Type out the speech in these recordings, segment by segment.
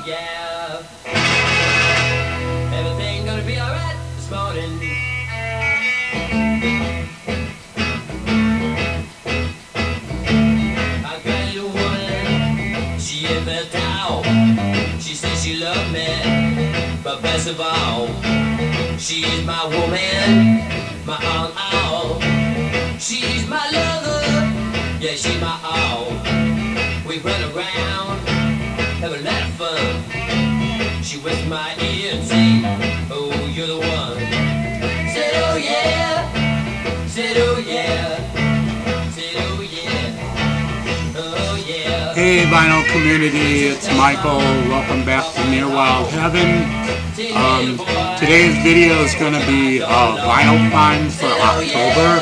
yeah. Everything gonna be alright this morning. I got a little woman, she ain't felt out. She says she loved me, but best of all, she is my woman, my all. She's my lover, yeah, she's my all. We run around, have a lot of fun. She whispers my ear and say, oh, you're the one. Said, oh yeah, said, oh yeah, said, oh yeah, oh yeah. Hey vinyl community, it's Michael. Welcome back to Near Wild Heaven. Today's video is going to be vinyl finds for October.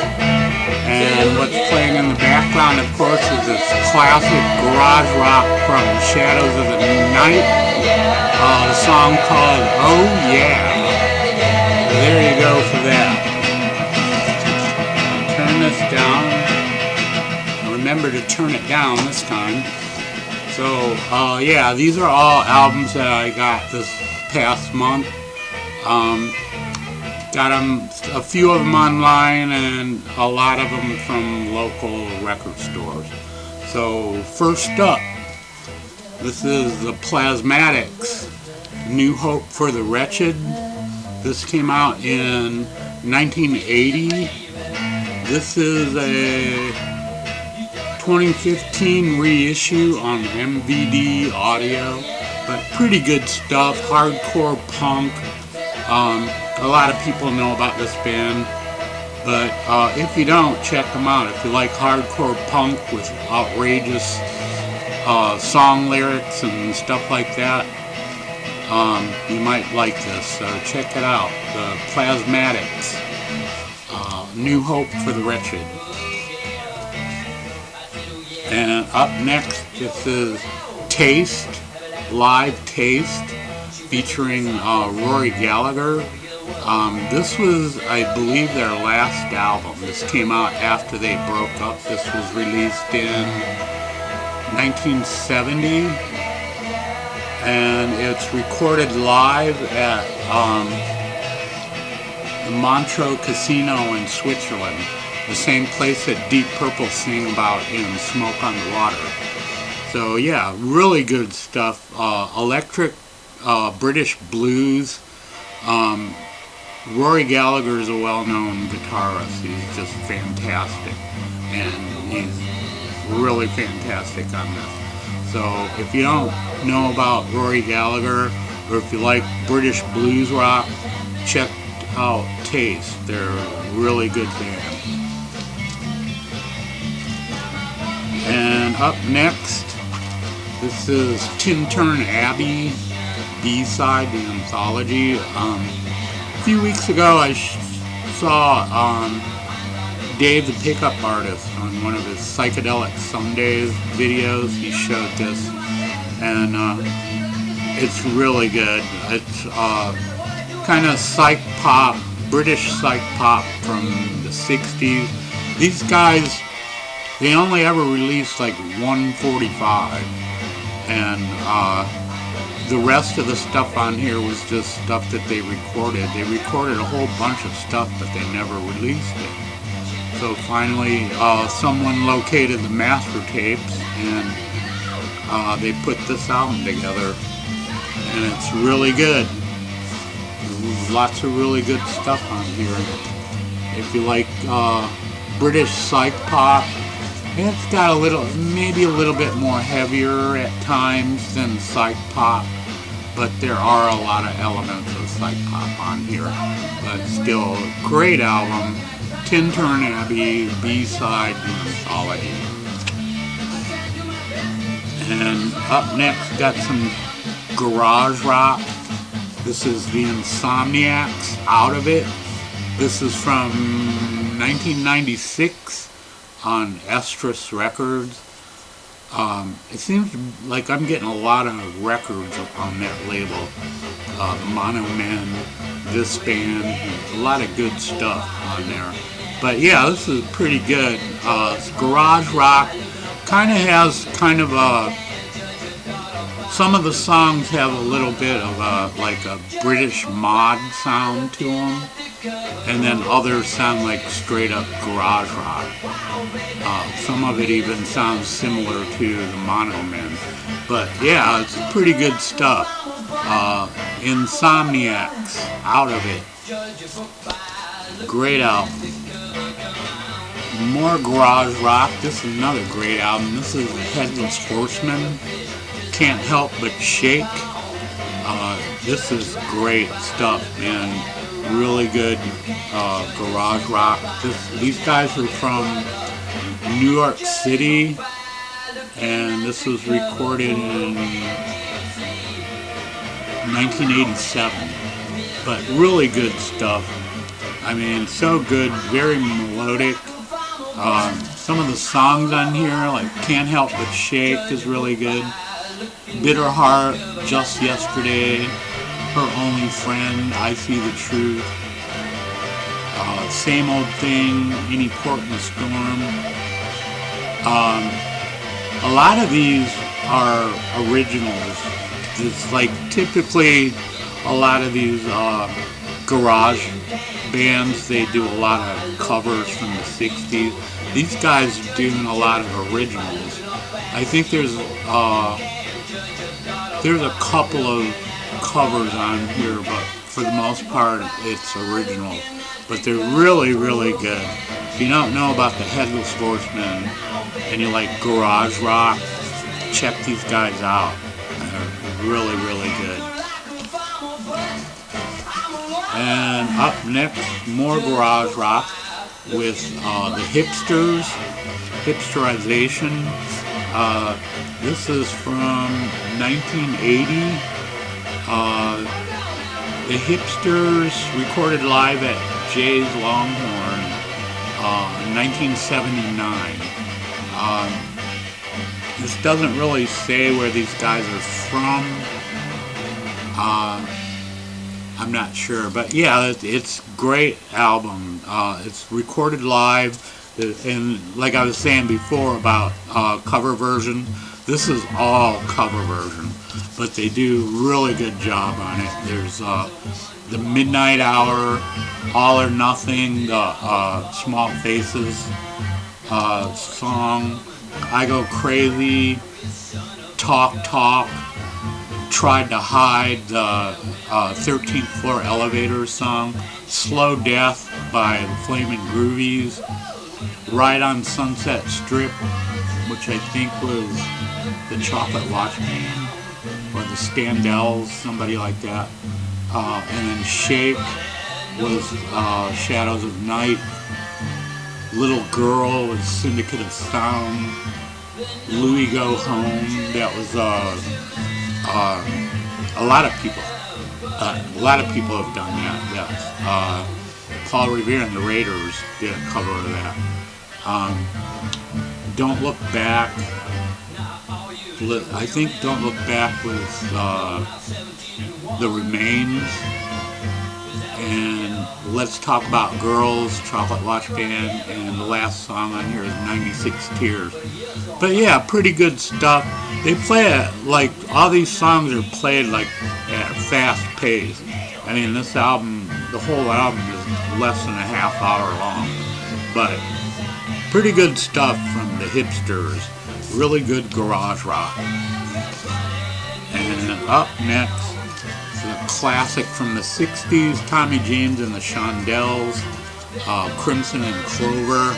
And what's playing in the background, of course, is this classic garage rock from Shadows of the Night. A song called Oh Yeah. There you go for that. Turn this down. Remember to turn it down this time. So, yeah, these are all albums that I got this past month. Got them, a few of them online and a lot of them from local record stores. So first up, this is the Plasmatics, New Hope for the Wretched. This came out in 1980. This is a 2015 reissue on MVD audio, but pretty good stuff, hardcore punk. A lot of people know about this band, but if you don't, check them out. If you like hardcore punk with outrageous song lyrics and stuff like that, you might like this. So check it out. The Plasmatics, New Hope for the Wretched. And up next, this is Taste, Live Taste, featuring Rory Gallagher. This was, I believe, their last album. This came out after they broke up. This was released in 1970, and it's recorded live at the Montreux Casino in Switzerland, the same place that Deep Purple sing about in Smoke on the Water. So yeah, really good stuff. Electric British blues. Rory Gallagher is a well-known guitarist. He's just fantastic, and he's really fantastic on this. So if you don't know about Rory Gallagher, or if you like British blues rock, check out Taste. They're a really good band. And up next, this is Tintern Abbey, B-side, the anthology. A few weeks ago I saw Dave the Pickup Artist on one of his Psychedelic Sundays videos. He showed this, and it's really good. It's kind of psych pop, British psych pop from the 60s. These guys, they only ever released like 145, and the rest of the stuff on here was just stuff that they recorded. They recorded a whole bunch of stuff, but they never released it. So finally, someone located the master tapes, and they put this album together, and it's really good. Lots of really good stuff on here. If you like British psych pop, it's got a little, maybe a little bit more heavier at times than psych pop, but there are a lot of elements of psych pop on here. But still, great album. Tintern Abbey, B-side, anthology. And up next, got some garage rock. This is the Insomniacs, Out of It. This is from 1996 on Estrus Records. It seems like I'm getting a lot of records on that label. Mono Men, this band, a lot of good stuff on there. But yeah, this is pretty good. It's garage rock. Kind of has kind of a Some of the songs have a little bit of like a British mod sound to them, and then others sound like straight up garage rock. Some of it even sounds similar to the Mono Men. But yeah, it's pretty good stuff. Insomniacs, Out of It. Great album. More garage rock. This is another great album. This is Headless Horseman. Can't Help But Shake. This is great stuff, and really good garage rock. These guys are from New York City, and this was recorded in 1987. But really good stuff. I mean, so good, very melodic. Some of the songs on here, like Can't Help But Shake, is really good. Bitter Heart, Just Yesterday, Her Only Friend, I See the Truth, Same Old Thing, Any Port in the Storm. A lot of these are originals. It's like typically a lot of these garage bands, they do a lot of covers from the 60s. These guys are doing a lot of originals. I think there's a couple of covers on here, but for the most part it's original. But they're really, really good. If you don't know about the Headless Horsemen and you like garage rock, check these guys out. They're really, really good. And up next, more garage rock with the Hipsters, Hipsterization. This is from 1980. The Hipsters recorded live at Jay's Longhorn in 1979. This doesn't really say where these guys are from. I'm not sure, but yeah, it's a great album. It's recorded live, and like I was saying before about cover version, this is all cover version, but they do really good job on it. There's the Midnight Hour, All or Nothing, the Small Faces song, I Go Crazy, Talk Talk, Tried to Hide, the 13th Floor Elevator song, Slow Death by the Flamin' Groovies, Ride on Sunset Strip, which I think was the Chocolate Watch Band, or the Shondells, somebody like that. And then Shake was Shadows of Night, Little Girl was Syndicate of Sound, Louie Go Home, that was a lot of people have done that. Yes. Paul Revere and the Raiders did a cover of that. Don't Look Back. I think Don't Look Back was The Remains. And Let's Talk About Girls, Chocolate Watch Band, and the last song on here is 96 Tears. But yeah, pretty good stuff. They play it, like, all these songs are played like at a fast pace. I mean, this album, the whole album is less than a half hour long. But pretty good stuff from the Hipsters. Really good garage rock. And up next, a classic from the 60s, Tommy James and the Shondells, Crimson and Clover,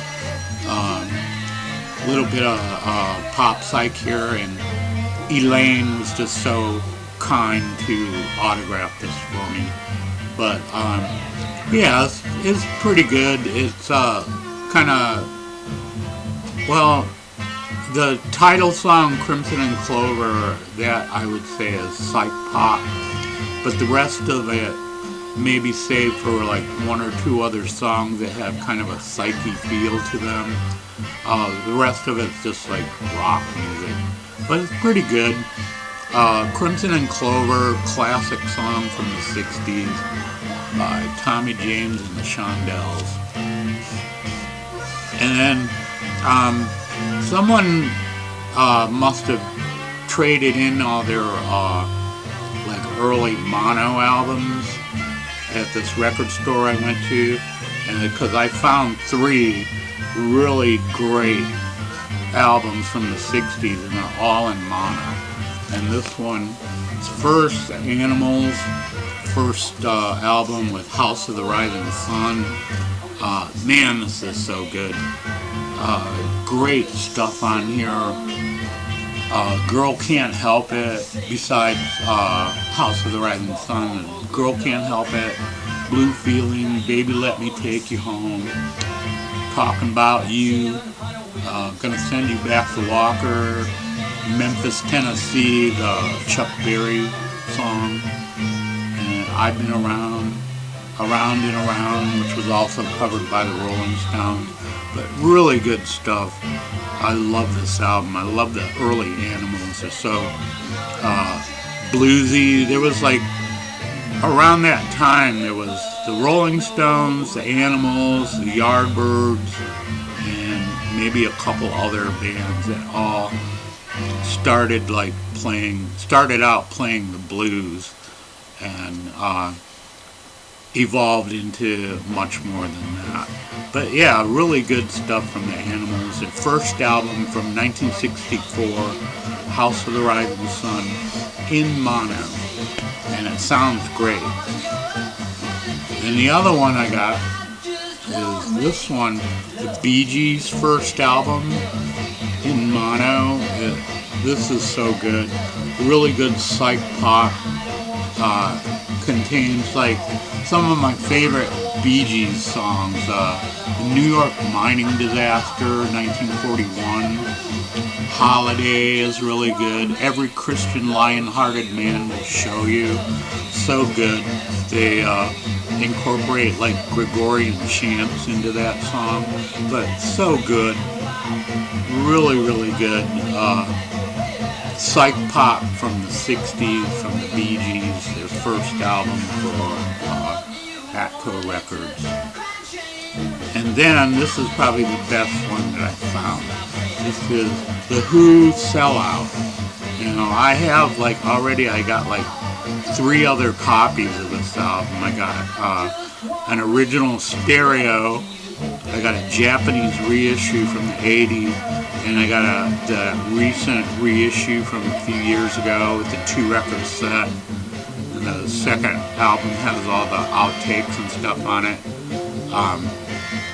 a little bit of pop psych here, and Elaine was just so kind to autograph this for me. But yeah, it's pretty good. It's kind of, well, the title song, Crimson and Clover, that I would say is psych pop. But the rest of it may be saved for like one or two other songs that have kind of a psyche feel to them. The rest of it's just like rock music. But it's pretty good. Crimson and Clover, classic song from the 60s by Tommy James and the Shondells. And then someone must have traded in all their like early mono albums at this record store I went to, and because I found 3 really great albums from the 60s, and they're all in mono. And this one is first Animals, first album with House of the Rising Sun. Man, this is so good. Great stuff on here. Girl Can't Help It, besides House of the Rising Sun, Girl Can't Help It, Blue Feeling, Baby Let Me Take You Home, Talking About You, Gonna Send You Back to Walker, Memphis, Tennessee, the Chuck Berry song, and I've Been Around and Around, which was also covered by the Rolling Stones. But really good stuff. I love this album. I love the early Animals. They're so bluesy. There was like, around that time, there was the Rolling Stones, the Animals, the Yardbirds, and maybe a couple other bands that all started out playing the blues, and evolved into much more than that. But yeah, really good stuff from the Animals. Their first album from 1964, House of the Rising Sun, in mono, and it sounds great. And the other one I got is this one, the Bee Gees' first album in mono. This is so good. Really good psych pop. Contains like some of my favorite Bee Gees songs. The New York mining disaster, 1941. Holiday is really good. Every Christian lion-hearted man will show you. So good. They incorporate like Gregorian chants into that song, but so good. Really, really good. Psych pop from the 60s, from the Bee Gees, their first album for Atco Records. And then, this is probably the best one that I found. This is the Who Sellout. You know, I have like already, I got like 3 other copies of this album. I got an original stereo, I got a Japanese reissue from the 80s, and I got the recent reissue from a few years ago with the 2-record set. And the second album has all the outtakes and stuff on it.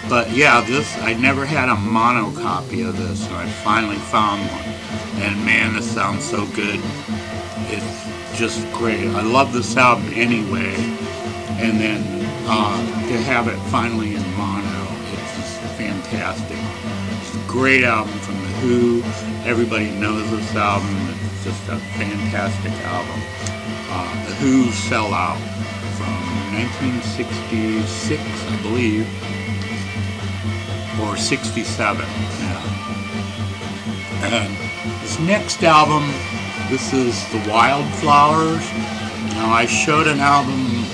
But yeah, I never had a mono copy of this, and I finally found one. And man, this sounds so good. It's just great. I love this album anyway. And then to have it finally in mono, it's just fantastic. It's a great album from The Who. Everybody knows this album. It's just a fantastic album. The Who Sellout from 1966, I believe, or 67. Yeah. And this next album, this is The Wildflowers. Now, I showed an album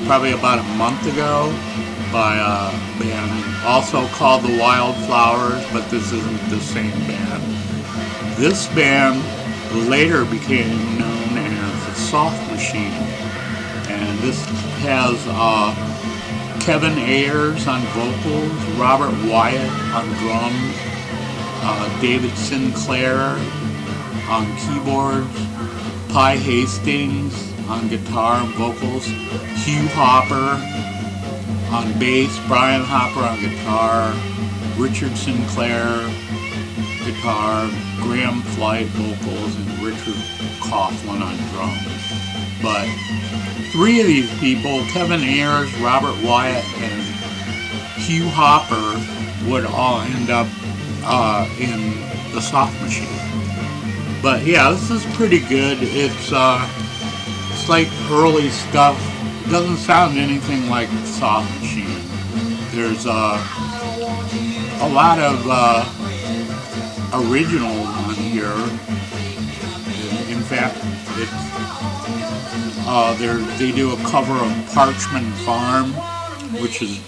probably about a month ago by a band also called The Wildflowers, but this isn't the same band. This band later became known as The Soft Machine, and this has Kevin Ayers on vocals, Robert Wyatt on drums, David Sinclair on keyboards, Pi Hastings on guitar and vocals, Hugh Hopper on bass, Brian Hopper on guitar, Richard Sinclair guitar, Graham Flight vocals, and Richard Coughlin on drums. But 3 of these people, Kevin Ayers, Robert Wyatt, and Hugh Hopper, would all end up in The Soft Machine. But yeah, this is pretty good. It's like early stuff. It doesn't sound anything like The Soft Machine. There's a lot of originals on here. In fact, they do a cover of Parchment Farm, which has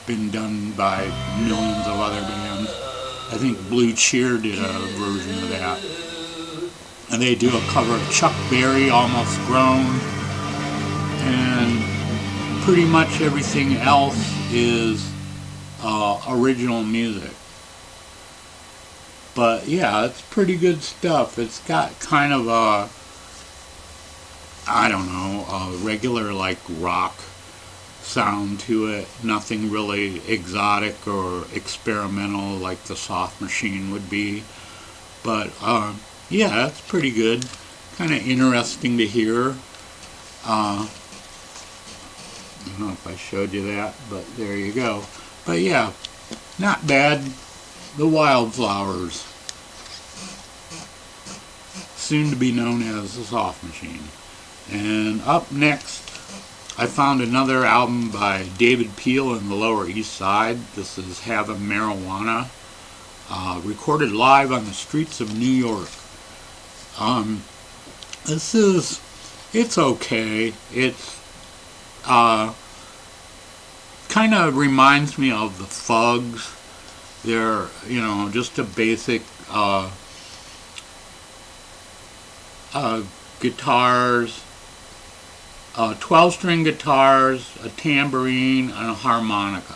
been done by millions of other bands. I think Blue Cheer did a version of that. They do a cover of Chuck Berry, Almost Grown, and pretty much everything else is original music. But yeah, it's pretty good stuff. It's got kind of a, I don't know, a regular like rock sound to it. Nothing really exotic or experimental like the Soft Machine would be. But yeah, it's pretty good. Kind of interesting to hear. I don't know if I showed you that, but there you go. But yeah, not bad. The Wildflowers, soon to be known as the Soft Machine. And up next, I found another album by David Peel in the Lower East Side. This is Have a Marijuana, recorded live on the streets of New York. It's okay. It's kind of reminds me of the Fugs. They're, you know, just a basic guitars, 12-string guitars, a tambourine, and a harmonica.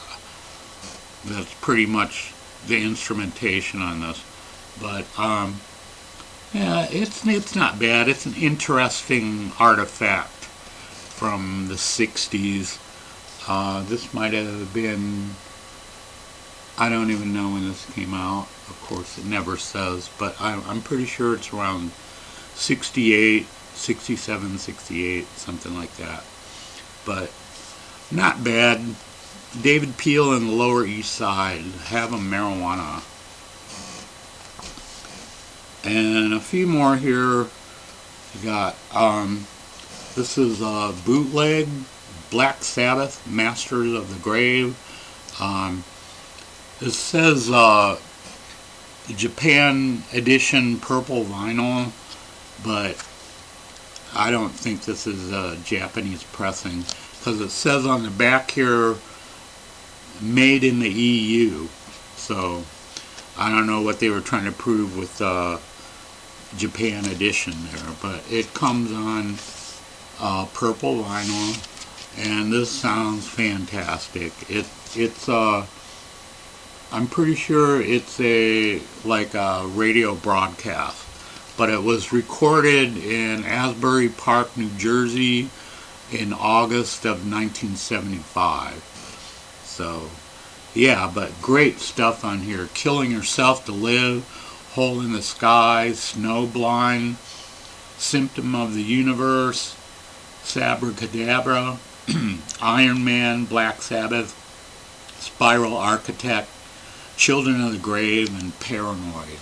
That's pretty much the instrumentation on this. But yeah, it's not bad. It's an interesting artifact from the 60s. This might have been, I don't even know when this came out. Of course, it never says, but I'm pretty sure it's around 68, 67, 68, something like that. But not bad. David Peel in the Lower East Side, Have a Marijuana. And a few more here. You got, this is a bootleg, Black Sabbath, Masters of the Grave. It says Japan edition purple vinyl, but I don't think this is a Japanese pressing, because it says on the back here, made in the EU. So I don't know what they were trying to prove with Japan edition there, but it comes on purple vinyl, and this sounds fantastic. It's I'm pretty sure it's like a radio broadcast, but it was recorded in Asbury Park, New Jersey in August of 1975. So yeah, but great stuff on here. Killing Yourself to Live, Hole in the Sky, Snowblind, Symptom of the Universe, Sabracadabra, Iron Man, Black Sabbath, Spiral Architect, Children of the Grave, and Paranoid.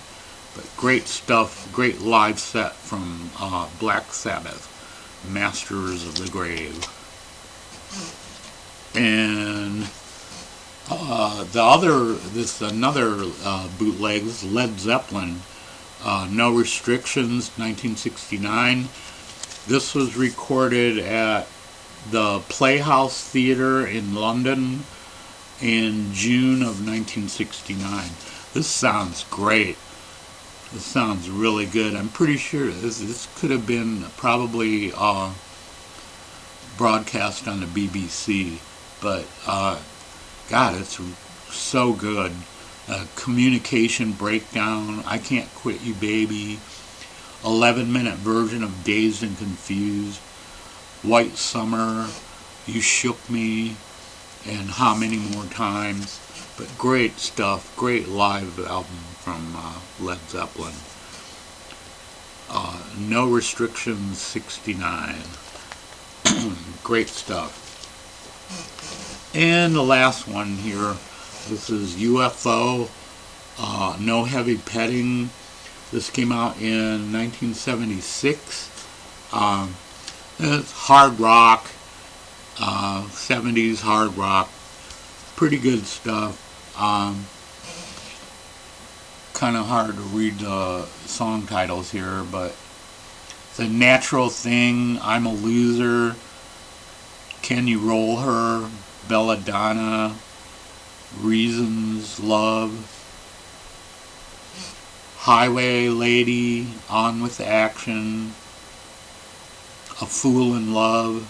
But great stuff, great live set from Black Sabbath, Masters of the Grave. And another bootleg, Led Zeppelin, No Restrictions, 1969. This was recorded at the Playhouse Theatre in London in June of 1969. This sounds great. This sounds really good. I'm pretty sure this could have been probably broadcast on the BBC, but God, it's so good. Communication Breakdown, I Can't Quit You Baby, 11-minute version of Dazed and Confused, White Summer, You Shook Me, and How Many More Times. But great stuff, great live album from Led Zeppelin. No Restrictions 69. Great stuff. And the last one here, this is UFO, No Heavy Petting. This came out in 1976. It's hard rock, 70s hard rock, pretty good stuff. Kind of hard to read the song titles here, but The Natural Thing, I'm a Loser, Can You Roll Her, Belladonna, Reasons, Love, Highway Lady, On with the Action, A Fool in Love,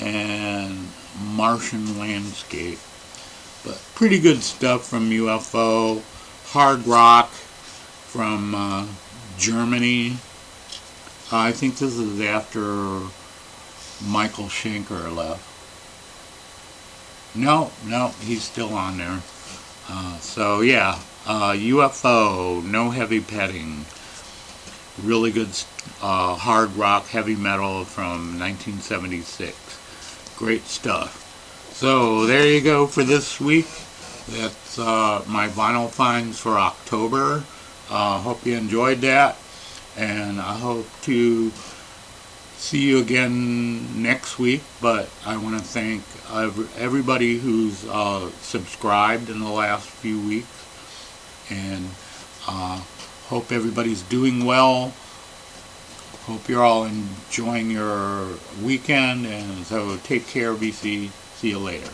and Martian Landscape. But pretty good stuff from UFO. Hard rock from Germany. I think this is after Michael Schenker left. No, he's still on there. So yeah, UFO, No Heavy Petting. Really good hard rock, heavy metal from 1976. Great stuff. So there you go for this week. That's my vinyl finds for October. Hope you enjoyed that, and I hope to see you again next week. But I want to thank everybody who's subscribed in the last few weeks, and hope everybody's doing well. Hope you're all enjoying your weekend, and so take care, BC. See you later.